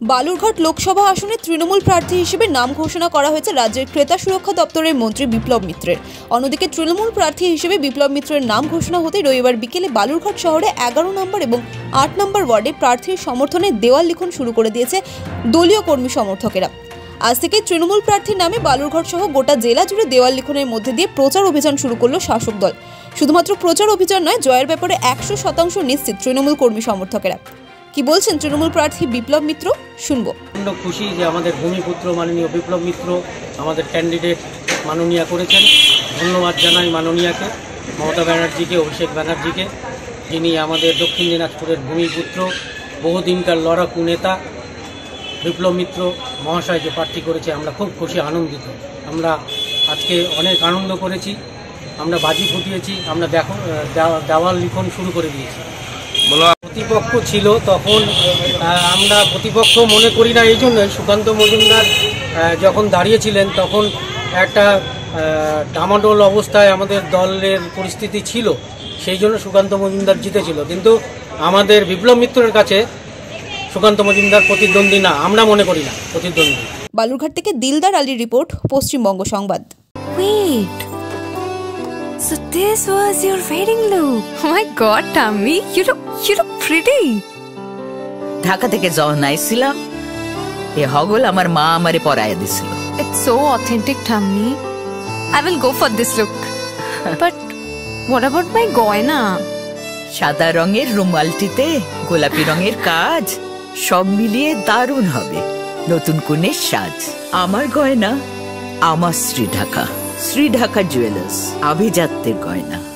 বালুরঘাট লোকসভা আসনে তৃণমূল প্রার্থী হিসেবে নাম ঘোষণা করা হয়েছে রাজ্যের ক্রেতা সুরক্ষা দপ্তরের মন্ত্রী বিপ্লব মিত্রের। অন্যদিকে তৃণমূল প্রার্থী হিসেবে বিপ্লব মিত্রের নাম ঘোষণা হতে রবিবার বিকেলে বালুরঘাট শহরে 11 নম্বর এবং 8 নম্বর ওয়ার্ডে প্রার্থীর সমর্থনে দেওয়াল লিখন শুরু করে দিয়েছে দলীয় কর্মী সমর্থকেরা। আজ থেকে তৃণমূল প্রার্থীর নামে বালুরঘাট সহ গোটা জেলা জুড়ে দেওয়াল লিখনের মধ্যে দিয়ে প্রচার অভিযান শুরু করলো শাসক দল। শুধুমাত্র প্রচার অভিযান নয়, জয়ের ব্যাপারে 100% নিশ্চিত তৃণমূল কর্মী সমর্থকেরা। কি বলছেন তৃণমূল প্রার্থী বিপ্লব মিত্র, শুনবো। খুশি যে আমাদের ভূমিপুত্র মাননীয় বিপ্লব মিত্র আমাদের ক্যান্ডিডেট মাননীয়া করেছেন। ধন্যবাদ জানাই মাননীয়াকে, মমতা ব্যানার্জিকে, অভিষেক ব্যানার্জিকে, যিনি আমাদের দক্ষিণ দিনাজপুরের ভূমিপুত্র, বহুদিনকার লড়াকু নেতা বিপ্লব মিত্র মহাশয়কে প্রার্থী করেছে। আমরা খুব খুশি, আনন্দিত। আমরা আজকে অনেক আনন্দ করেছি, আমরা বাজি ফুটিয়েছি, আমরা দেওয়াল লিখন শুরু করে দিয়েছি। প্রতিপক্ষ ছিল তখন আমরা প্রতিপক্ষ মনে করি না, এই জন্যই সুকান্ত মজুমদার যখন দাঁড়িয়েছিলেন তখন একটা ডামাডোল অবস্থায় আমাদের দলের পরিস্থিতি ছিল, সেই জন্য সুকান্ত মজুমদার জিতেছিল। কিন্তু আমাদের বিপ্লব মিত্রের কাছে সুকান্ত মজুমদার প্রতিদ্বন্দ্বী না, আমরা মনে করি না প্রতিদ্বন্দ্বী। বালুরঘাট থেকে দিলদার আলীর রিপোর্ট, পশ্চিমবঙ্গ সংবাদ। So this was your wedding look. Oh my god, Tammy, you look pretty. Dhaka থেকে যখন আইছিলাম এ হগল আমার মা আমারে পরাইয়া দিছিল। It's so authentic, Tammy. I will go for this look. But what about my goina? সাদা রঙের রুমালটিতে গোলাপি রঙের কাজ, সব মিলিয়ে দারুণ হবে নতুন কনের সাজ। আমার গয়না আমার শ্রী ঢাকা জুয়েলার্স, আভিজাত্যের গয়না।